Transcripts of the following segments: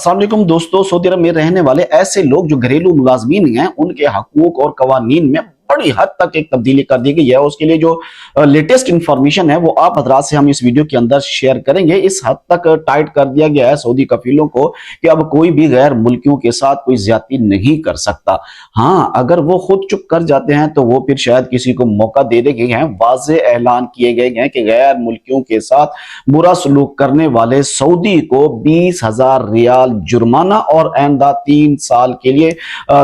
अस्सलाम वालेकुम दोस्तों, सऊदी अरब में रहने वाले ऐसे लोग जो घरेलू मुलाजमीन हैं, उनके हकूक और कवानीन में बड़ी हद तक एक तब्दीली कर दी गई है। उसके लिए जो लेटेस्ट इंफॉर्मेशन है वो आप हजरात से हम इस वीडियो के अंदर शेयर करेंगे। इस हद तक टाइट कर दिया गया है सऊदी कफीलों को कि अब कोई भी गैर मुल्कियों के साथ कोई ज्यादती नहीं कर सकता। हाँ, अगर वो खुद चुप कर जाते हैं तो वो फिर शायद किसी को मौका दे गए हैं। वाज़े ऐलान किए गए हैं कि गैर मुल्कियों के साथ बुरा सलूक करने वाले सऊदी को 20,000 रियाल जुर्माना और आइंदा 3 साल के लिए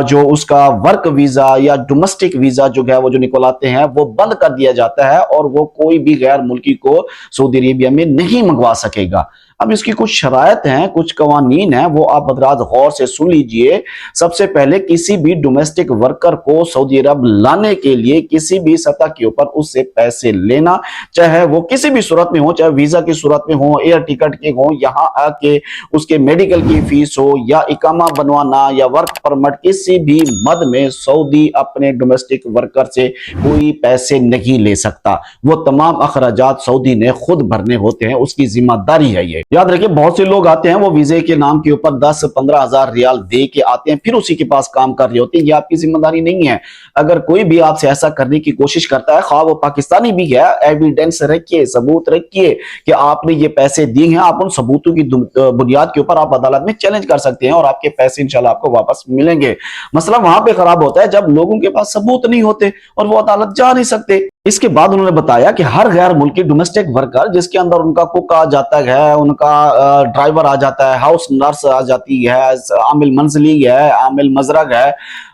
जो उसका वर्क वीजा या डोमेस्टिक वीजा जो है वो जो निकलाते हैं वो बंद कर दिया जाता है और वो कोई भी गैर मुल्की को सऊदी अरेबिया में नहीं मंगवा सकेगा। अब इसकी कुछ शरायत हैं, कुछ कवानीन हैं, वो आप हज़रात गौर से सुन लीजिए। सबसे पहले किसी भी डोमेस्टिक वर्कर को सऊदी अरब लाने के लिए किसी भी सतह के ऊपर उससे पैसे लेना, चाहे वो किसी भी सूरत में हो, चाहे वीजा की सूरत में हो, एयर टिकट के हो, यहाँ आके उसके मेडिकल की फीस हो या इकामा बनवाना या वर्क परमिट, किसी भी मद में सऊदी अपने डोमेस्टिक वर्कर से कोई पैसे नहीं ले सकता। वो तमाम अखराजात सऊदी ने खुद भरने होते हैं, उसकी जिम्मेदारी है ये। याद रखिए, बहुत से लोग आते हैं वो वीजे के नाम के ऊपर 10-15 हजार रियाल दे के आते हैं, फिर उसी के पास काम कर रहे होते हैं। ये आपकी जिम्मेदारी नहीं है। अगर कोई भी आपसे ऐसा करने की कोशिश करता है, खा वो पाकिस्तानी भी है, एविडेंस रखिए, सबूत रखिए कि आपने ये पैसे दिए हैं। आप उन सबूतों की बुनियाद के ऊपर आप अदालत में चैलेंज कर सकते हैं और आपके पैसे इंशाल्लाह आपको वापस मिलेंगे। मसला वहां पे खराब होता है जब लोगों के पास सबूत नहीं होते और वो अदालत जा नहीं सकते। इसके बाद उन्होंने बताया कि हर गैर मुल्की डोमेस्टिक वर्कर जिसके अंदर उनका कुक आ जाता है, उनका ड्राइवर आ जाता है, हाउस नर्स आ जाती है, आमिल मंजली है, आमिल मजरग है,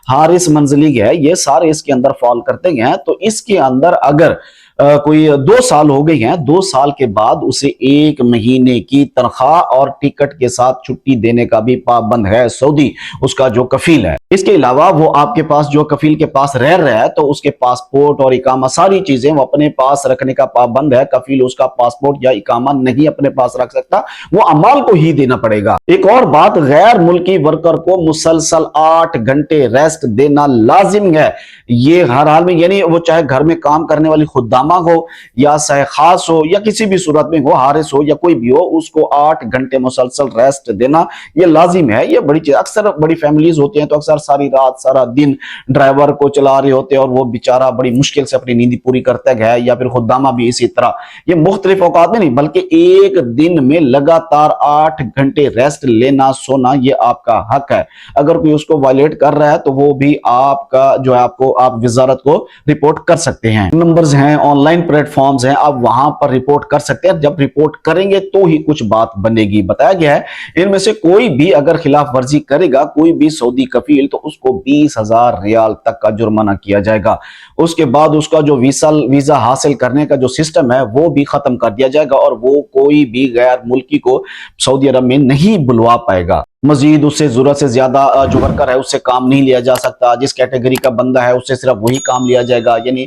हारिस मंजली है, ये सारे इसके अंदर फॉल करते हैं। तो इसके अंदर अगर कोई 2 साल हो गए हैं, 2 साल के बाद उसे 1 महीने की तनख्वाह और टिकट के साथ छुट्टी देने का भी पाबंद है सऊदी, उसका जो कफील है। इसके अलावा वो आपके पास जो कफील के पास रह रहा है तो उसके पासपोर्ट और इकामा सारी चीजें वो अपने पास रखने का पाबंद है। कफील उसका पासपोर्ट या इकामा नहीं अपने पास रख सकता, वो अमाल को ही देना पड़ेगा। एक और बात, गैर मुल्की वर्कर को मुसलसल 8 घंटे रेस्ट देना लाजिम है। ये हर हाल में, यानी वो चाहे घर में काम करने वाली खुदामा हो या खास हो या किसी भी सूरत में हो, हारिस हो या कोई भी हो, उसको 8 घंटे मुसलसल रेस्ट देना ये लाजिम है। ये बड़ी चीज, अक्सर बड़ी फैमिलीज होती हैं तो अक्सर सारी रात सारा दिन ड्राइवर को चला रहे होते हैं और वो बेचारा बड़ी मुश्किल से अपनी नींद पूरी करता है, या फिर खुदामा भी इसी तरह। ये मुख्तलिफ औकात में नहीं बल्कि एक दिन में लगातार 8 घंटे रेस्ट लेना सोना ये आपका हक है। अगर कोई उसको वायलेट कर रहा है तो वो भी आपका जो है आपको आप वजारत को रिपोर्ट कर सकते हैं। नंबर्स हैं, ऑनलाइन प्लेटफॉर्म्स हैं, आप वहां पर रिपोर्ट कर सकते हैं। जब रिपोर्ट करेंगे तो ही कुछ बात बनेगी। बताया गया है इनमें से कोई भी अगर खिलाफ वर्जी करेगा, कोई भी सऊदी कफील, तो उसको 20,000 रियाल तक का जुर्माना किया जाएगा। उसके बाद उसका जो वीजा हासिल करने का जो सिस्टम है वो भी खत्म कर दिया जाएगा और वो कोई भी गैर मुल्की को सऊदी अरब में नहीं बुलवा पाएगा। मजीद उससे जरूरत से ज्यादा जो वर्कर है उससे काम नहीं लिया जा सकता। जिस कैटेगरी का बंदा है उससे सिर्फ वही काम लिया जाएगा। यानी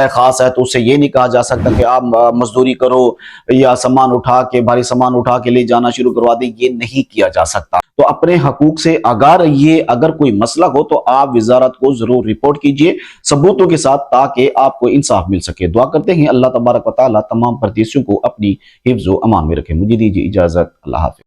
खास है तो उससे ये नहीं कहा जा सकता कि आप मजदूरी करो या सामान उठा के, भारी सामान उठा के ले जाना शुरू करवा दे, ये नहीं किया जा सकता। तो अपने हकूक से आगाह रहिए। अगर कोई मसला हो तो आप वजारत को जरूर रिपोर्ट कीजिए सबूतों के साथ, ताकि आपको इंसाफ मिल सके। दुआ करते हैं अल्लाह तबारक व तआला तमाम परदेशियों को अपनी हिफ्ज़ व अमान में रखे। मुझे दीजिए इजाजत। अल्लाह हाफ़िज़।